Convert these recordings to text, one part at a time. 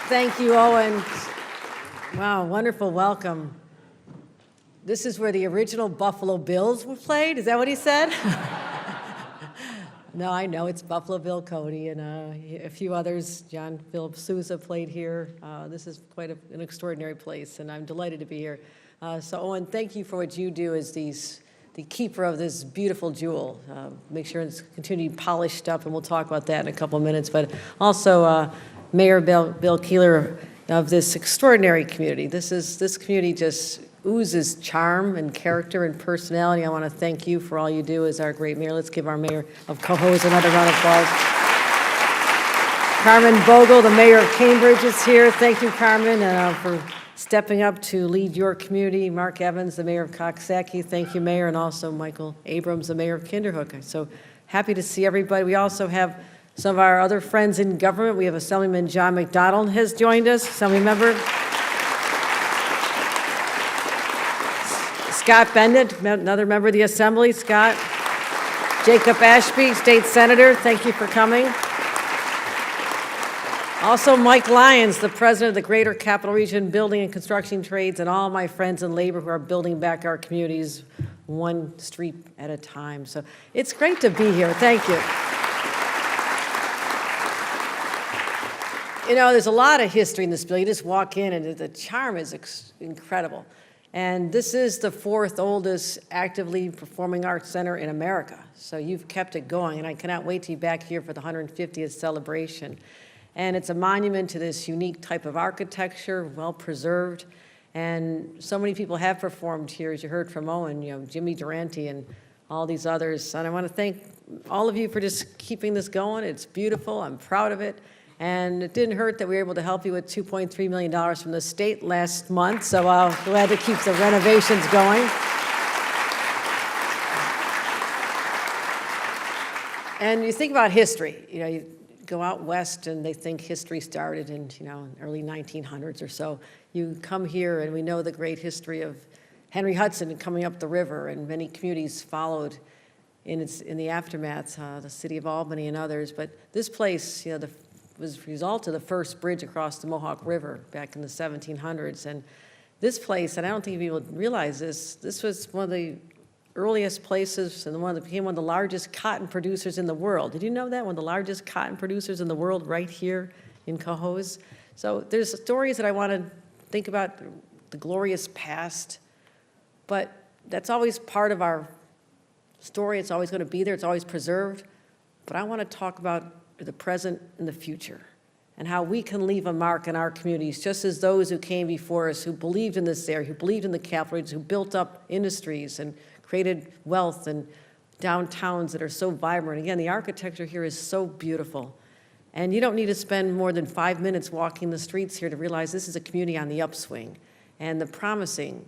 Thank you, Owen. Wow, wonderful welcome. This is where the original Buffalo Bills were played? Is that what he said? No, I know, it's Buffalo Bill Cody and a few others. John Philip Sousa played here. This is quite an extraordinary place, and I'm delighted to be here. So Owen, thank you for what you do as the keeper of this beautiful jewel. Make sure it's continued polished up, and we'll talk about that in a couple of minutes. But also, Mayor Bill Keeler of this extraordinary community. This community just oozes charm and character and personality. I want to thank you for all you do as our great mayor. Let's give our mayor of Cohoes another round of applause. Carmen Bogle, the mayor of Cambridge, is here. Thank you, Carmen, for stepping up to lead your community. Mark Evans, the mayor of Coxsackie. Thank you, Mayor, and also Michael Abrams, the mayor of Kinderhook. So happy to see everybody. We also have some of our other friends in government. We have Assemblyman John McDonald has joined us, Assembly member. Scott Bennett, another member of the Assembly. Scott. Jacob Ashby, State Senator, thank you for coming. Also, Mike Lyons, the president of the Greater Capital Region Building and Construction Trades, and all my friends in labor who are building back our communities one street at a time. So it's great to be here. Thank you. You know, there's a lot of history in this building. You just walk in and the charm is incredible. And this is the 4th oldest actively performing arts center in America. So you've kept it going, and I cannot wait to be back here for the 150th celebration. And it's a monument to this unique type of architecture, well preserved. And so many people have performed here, as you heard from Owen, you know, Jimmy Durante and all these others. And I want to thank all of you for just keeping this going. It's beautiful. I'm proud of it. And it didn't hurt that we were able to help you with $2.3 million from the state last month. So glad to keep the renovations going. And you think about history, you know, you go out west and they think history started in, you know, early 1900s or so. You come here and we know the great history of Henry Hudson coming up the river, and many communities followed in the aftermath, the city of Albany and others. But this place, you know, was the result of the first bridge across the Mohawk River back in the 1700s. And this place, and I don't think people realize this was one of the earliest places and became one of the largest cotton producers in the world. Did you know that? One of the largest cotton producers in the world right here in Cohoes. So there's stories that I want to think about, the glorious past, but that's always part of our story. It's always going to be there. It's always preserved. But I want to talk about the present and the future, and how we can leave a mark in our communities, just as those who came before us, who believed in this area, who believed in the capital regions, who built up industries and created wealth and downtowns that are so vibrant. Again, the architecture here is so beautiful. And you don't need to spend more than 5 minutes walking the streets here to realize this is a community on the upswing, and the promising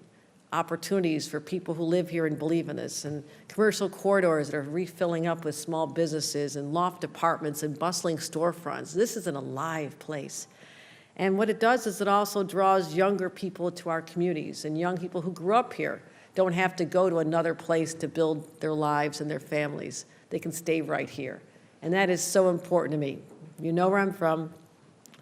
opportunities for people who live here and believe in this, and commercial corridors that are refilling up with small businesses and loft apartments and bustling storefronts. This is an alive place. And what it does is it also draws younger people to our communities, and young people who grew up here don't have to go to another place to build their lives and their families. They can stay right here. And that is so important to me. You know where I'm from,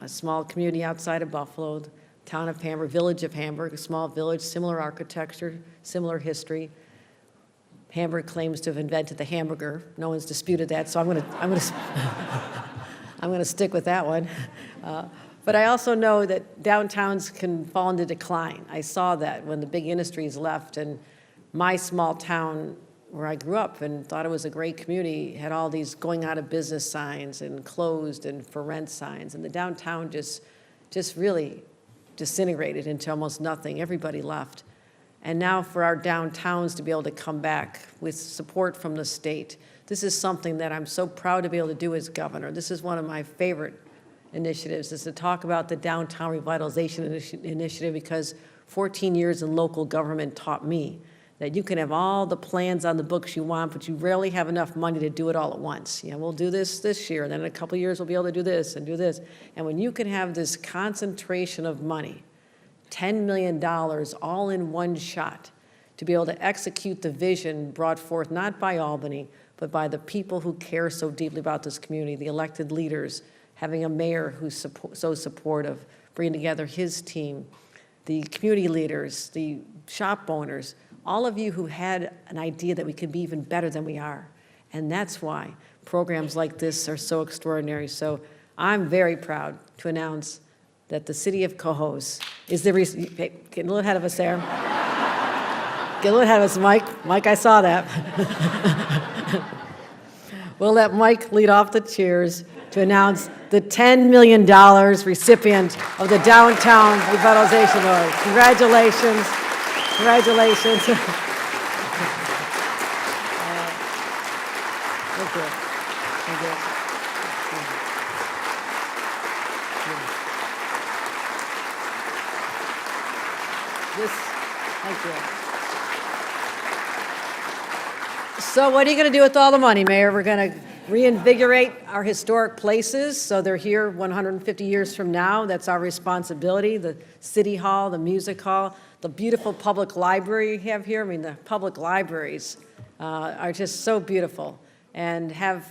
a small community outside of Buffalo, town of Hamburg, village of Hamburg, a small village, similar architecture, similar history. Hamburg claims to have invented the hamburger. No one's disputed that, so I'm going to stick with that one. But I also know that downtowns can fall into decline. I saw that when the big industries left, and my small town where I grew up and thought it was a great community had all these going out of business signs and closed and for rent signs, and the downtown just really disintegrated into almost nothing. Everybody left. And now for our downtowns to be able to come back with support from the state, this is something that I'm so proud to be able to do as governor. This is one of my favorite initiatives, is to talk about the Downtown Revitalization Initiative, because 14 years in local government taught me that you can have all the plans on the books you want, but you rarely have enough money to do it all at once. You know, we'll do this year, and then in a couple of years we'll be able to do this and do this. And when you can have this concentration of money, $10 million all in one shot, to be able to execute the vision brought forth not by Albany, but by the people who care so deeply about this community, the elected leaders, having a mayor who's so supportive, bringing together his team, the community leaders, the shop owners, all of you who had an idea that we could be even better than we are. And that's why programs like this are so extraordinary. So I'm very proud to announce that the city of Cohoes is the hey, getting a little ahead of us there. Get a little ahead of us, Mike. Mike, I saw that. We'll let Mike lead off the cheers to announce the $10 million recipient of the Downtown Revitalization Award. Congratulations. Congratulations. Thank you. Thank you. Thank you. So what are you going to do with all the money, Mayor? We're going to reinvigorate our historic places so they're here 150 years from now. That's our responsibility. The City Hall, the Music Hall, the beautiful public library you have here. I mean, the public libraries are just so beautiful and have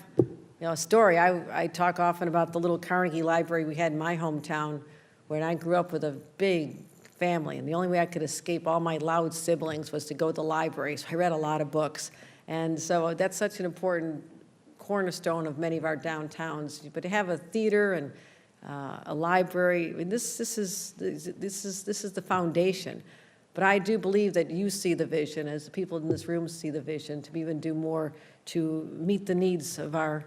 a story. I talk often about the little Carnegie Library we had in my hometown when I grew up with a big family, and the only way I could escape all my loud siblings was to go to the library. So I read a lot of books. And so that's such an important cornerstone of many of our downtowns. But to have a theater and a library, I mean, this is the foundation. But I do believe that you see the vision, as the people in this room see the vision, to even do more to meet the needs of our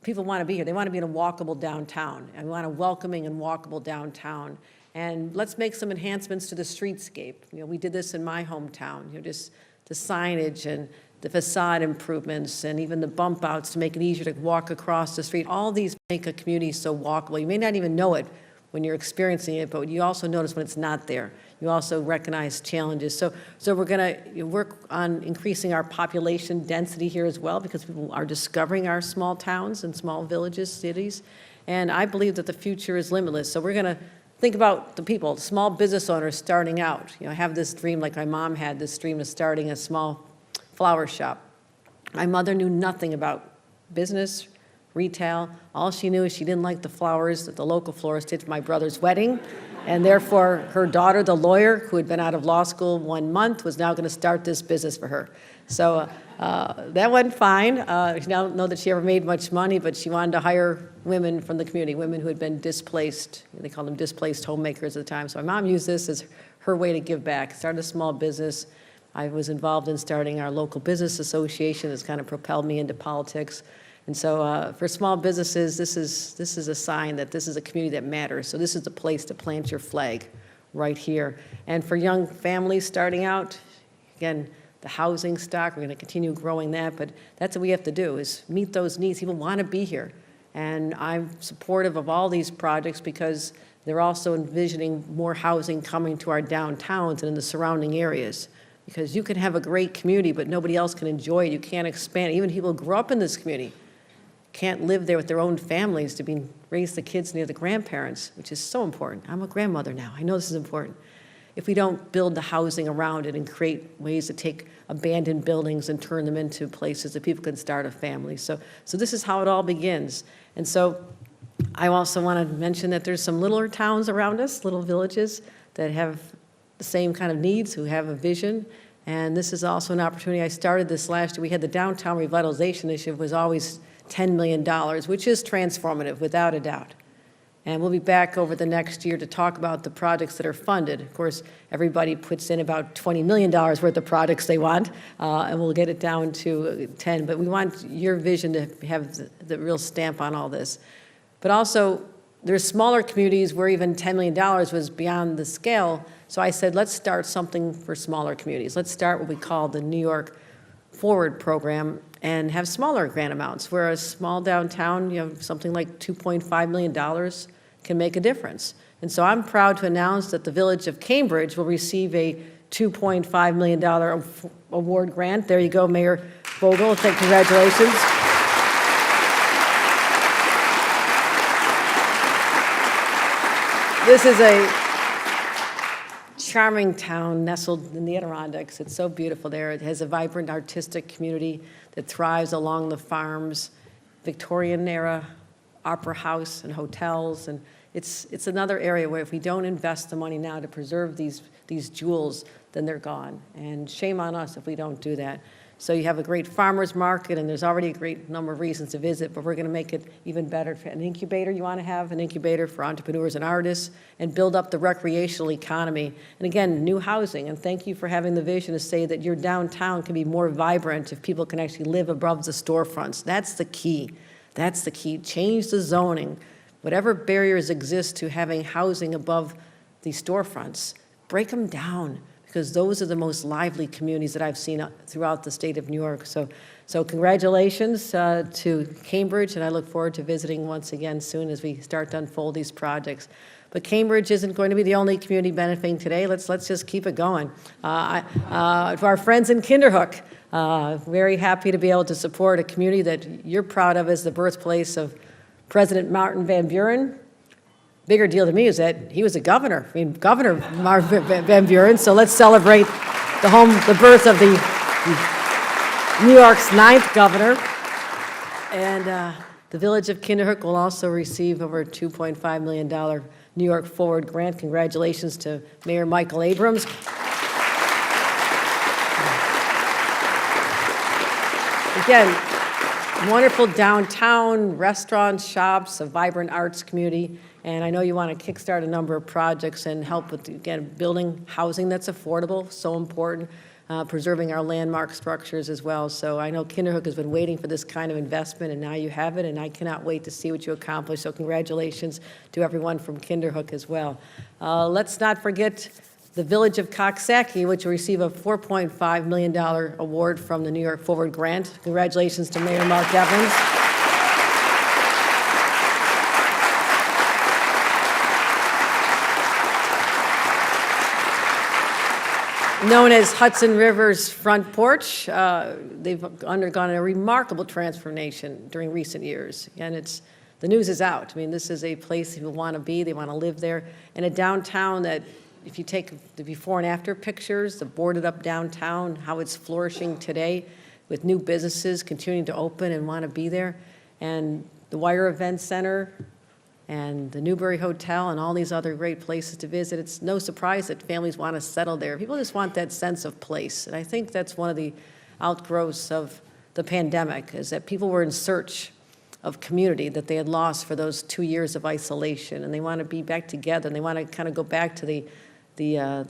people. Want to be here. They want to be in a walkable downtown. And we want a welcoming and walkable downtown. And let's make some enhancements to the streetscape. We did this in my hometown. Just the signage and the facade improvements and even the bump outs to make it easier to walk across the street. All these make a community so walkable. You may not even know it when you're experiencing it, but you also notice when it's not there. You also recognize challenges. So we're going to work on increasing our population density here as well, because people are discovering our small towns and small villages, cities. And I believe that the future is limitless. So we're going to think about the people, small business owners starting out. I have this dream, like my mom had this dream of starting a small flower shop. My mother knew nothing about business, retail. All she knew is she didn't like the flowers that the local florist did for my brother's wedding. And therefore, her daughter, the lawyer, who had been out of law school 1 month, was now going to start this business for her. So that went fine. I don't know that she ever made much money, but she wanted to hire women from the community, women who had been displaced. They called them displaced homemakers at the time. So my mom used this as her way to give back, started a small business. I was involved in starting our local business association. That's kind of propelled me into politics. And so for small businesses, this is a sign that this is a community that matters. So this is the place to plant your flag, right here. And for young families starting out, again, the housing stock, we're going to continue growing that, but that's what we have to do, is meet those needs. People want to be here. And I'm supportive of all these projects because they're also envisioning more housing coming to our downtowns and in the surrounding areas. Because you can have a great community, but nobody else can enjoy it. You can't expand. Even people who grew up in this community can't live there with their own families to raise the kids near the grandparents, which is so important. I'm a grandmother now. I know this is important. If we don't build the housing around it and create ways to take abandoned buildings and turn them into places that people can start a family. So this is how it all begins. And so I also want to mention that there's some littler towns around us, little villages that have the same kind of needs, who have a vision. And this is also an opportunity. I started this last year. We had the Downtown Revitalization Initiative, was always $10 million, which is transformative, without a doubt. And we'll be back over the next year to talk about the projects that are funded. Of course, everybody puts in about $20 million worth of projects they want, and we'll get it down to 10. But we want your vision to have the real stamp on all this. But also, there's smaller communities where even $10 million was beyond the scale. So I said, let's start something for smaller communities. Let's start what we call the New York Forward program and have smaller grant amounts, where a small downtown, something like $2.5 million can make a difference. And so I'm proud to announce that the Village of Cambridge will receive a $2.5 million award grant. There you go, Mayor Vogel. Congratulations. This is a charming town nestled in the Adirondacks. It's so beautiful there. It has a vibrant artistic community that thrives along the farms, Victorian era opera house and hotels, and it's another area where if we don't invest the money now to preserve these jewels, then they're gone. And shame on us if we don't do that. So you have a great farmer's market, and there's already a great number of reasons to visit, but we're going to make it even better. An incubator, you want to have an incubator for entrepreneurs and artists, and build up the recreational economy. And again, new housing, and thank you for having the vision to say that your downtown can be more vibrant if people can actually live above the storefronts. That's the key. That's the key. Change the zoning. Whatever barriers exist to having housing above the storefronts, break them down, because those are the most lively communities that I've seen throughout the state of New York. So congratulations to Cambridge, and I look forward to visiting once again soon as we start to unfold these projects. But Cambridge isn't going to be the only community benefiting today. Let's just keep it going. To our friends in Kinderhook, very happy to be able to support a community that you're proud of as the birthplace of President Martin Van Buren. Bigger deal to me is that he was a governor. I mean, Governor Martin Van Buren. So let's celebrate the birth of the New York's 9th governor. And the village of Kinderhook will also receive over a $2.5 million New York Forward grant. Congratulations to Mayor Michael Abrams. Again, wonderful downtown, restaurants, shops, a vibrant arts community. And I know you want to kickstart a number of projects and help with, again, building housing that's affordable, so important, preserving our landmark structures as well. So I know Kinderhook has been waiting for this kind of investment, and now you have it, and I cannot wait to see what you accomplish. So congratulations to everyone from Kinderhook as well. Let's not forget the village of Coxsackie, which will receive a $4.5 million award from the New York Forward Grant. Congratulations to Mayor Mark Evans. Known as Hudson River's front porch, they've undergone a remarkable transformation during recent years. And the news is out. I mean, this is a place people want to be, they want to live there. And a downtown that, if you take the before and after pictures, the boarded up downtown, how it's flourishing today with new businesses continuing to open and want to be there, and the Wire Event Center, and the Newbury Hotel, and all these other great places to visit. It's no surprise that families want to settle there. People just want that sense of place. And I think that's one of the outgrowths of the pandemic, is that people were in search of community that they had lost for those 2 years of isolation. And they want to be back together, and they want to kind of go back to the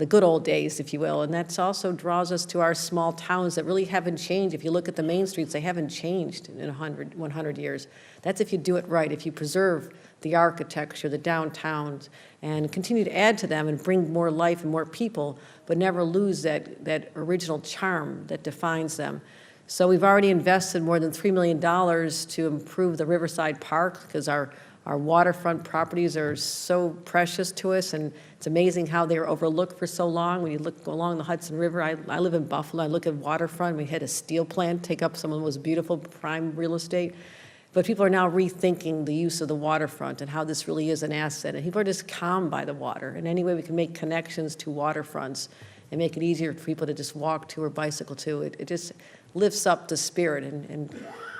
good old days, if you will. And that also draws us to our small towns that really haven't changed. If you look at the main streets, they haven't changed in 100 years. That's if you do it right, if you preserve the architecture, the downtowns, and continue to add to them and bring more life and more people, but never lose that original charm that defines them. So we've already invested more than $3 million to improve the Riverside Park, because our waterfront properties are so precious to us, and it's amazing how they were overlooked for so long. When you look along the Hudson River, I live in Buffalo, I look at waterfront, we had a steel plant take up some of the most beautiful prime real estate. But people are now rethinking the use of the waterfront and how this really is an asset. And people are just calmed by the water. And any way we can make connections to waterfronts and make it easier for people to just walk to or bicycle to, it just lifts up the spirit and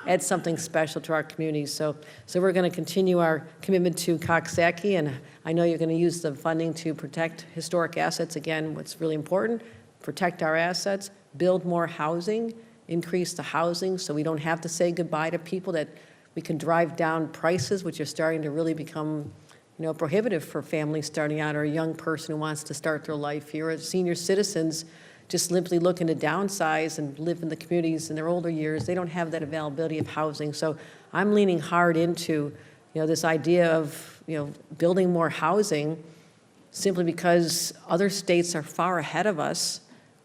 adds something special to our communities. So we're going to continue our commitment to Coxsackie, and I know you're going to use the funding to protect historic assets. Again, what's really important, protect our assets, build more housing, increase the housing so we don't have to say goodbye to people, that we can drive down prices, which are starting to really become, prohibitive for families starting out, or a young person who wants to start their life here, or senior citizens just simply looking to downsize and live in the communities in their older years. They don't have that availability of housing. So I'm leaning hard into, this idea of, building more housing, simply because other states are far ahead of us.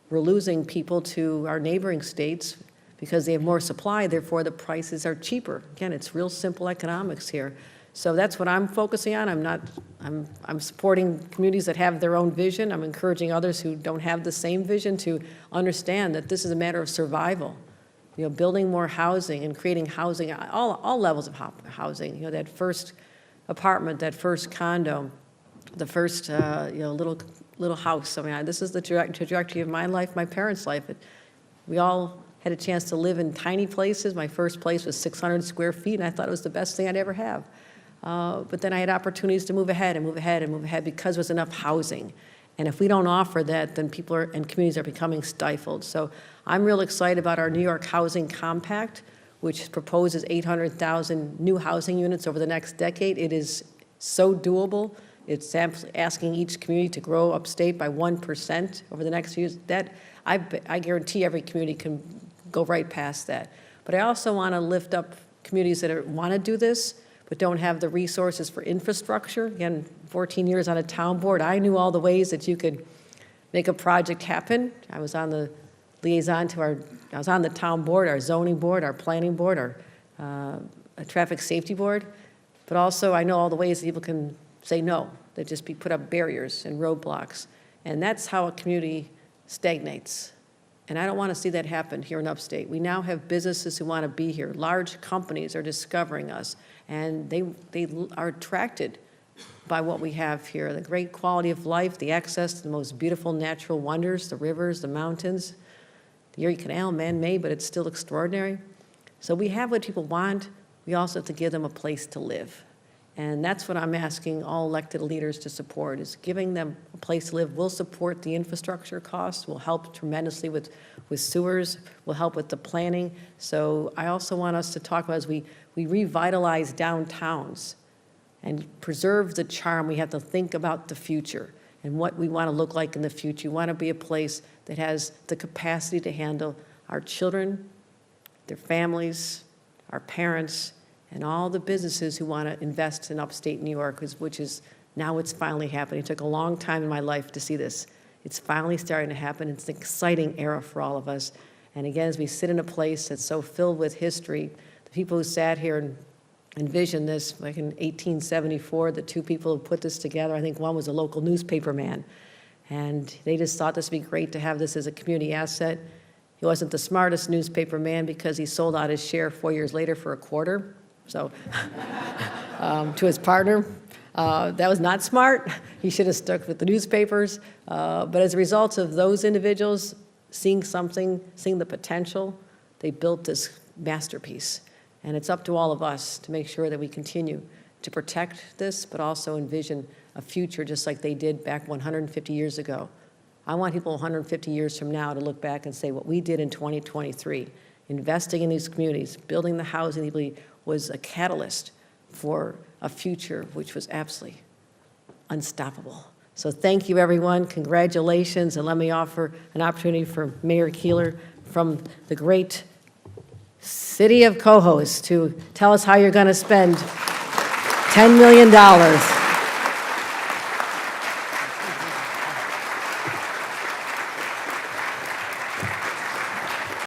We're losing people to our neighboring states because they have more supply, therefore the prices are cheaper. Again, it's real simple economics here. So that's what I'm focusing on. I'm supporting communities that have their own vision. I'm encouraging others who don't have the same vision to understand that this is a matter of survival. Building more housing and creating housing, all levels of housing. That first apartment, that first condo, the first little house. I mean, this is the trajectory of my life, my parents' life. We all had a chance to live in tiny places. My first place was 600 square feet, and I thought it was the best thing I'd ever have. but then I had opportunities to move ahead and move ahead and move ahead because there was enough housing. And if we don't offer that, then people and communities are becoming stifled. So I'm real excited about our New York Housing Compact, which proposes 800,000 new housing units over the next decade. It is so doable. It's asking each community to grow upstate by 1% over the next few years. That, I guarantee every community can go right past that. But I also want to lift up communities that want to do this, but don't have the resources for infrastructure. Again, 14 years on a town board, I knew all the ways that you could make a project happen. I was on the liaison to I was on the town board, our zoning board, our planning board, our traffic safety board. But also I know all the ways that people can say no, that just put up barriers and roadblocks. And that's how a community stagnates. And I don't want to see that happen here in upstate. We now have businesses who want to be here. Large companies are discovering us, and they are attracted by what we have here. The great quality of life, the access to the most beautiful natural wonders, the rivers, the mountains, the Erie Canal, man-made, but it's still extraordinary. So we have what people want. We also have to give them a place to live. And that's what I'm asking all elected leaders to support, is giving them a place to live. We'll support the infrastructure costs. We'll help tremendously with sewers. We'll help with the planning. So I also want us to talk about, as we revitalize downtowns and preserve the charm, we have to think about the future and what we want to look like in the future. We want to be a place that has the capacity to handle our children, their families, our parents, and all the businesses who want to invest in upstate New York, which is now it's finally happening. It took a long time in my life to see this. It's finally starting to happen. It's an exciting era for all of us. And again, as we sit in a place that's so filled with history, the people who sat here and envisioned this, like in 1874, the two people who put this together, I think one was a local newspaper man. And they just thought this would be great to have this as a community asset. He wasn't the smartest newspaper man because he sold out his share 4 years later for a quarter. So, to his partner. That was not smart. He should have stuck with the newspapers. But as a result of those individuals seeing something, seeing the potential, they built this masterpiece. And it's up to all of us to make sure that we continue to protect this, but also envision a future just like they did back 150 years ago. I want people 150 years from now to look back and say what we did in 2023, investing in these communities, building the housing, was a catalyst for a future which was absolutely unstoppable. So thank you, everyone. Congratulations. And let me offer an opportunity for Mayor Keeler from the great city of Cohoes to tell us how you're going to spend $10 million.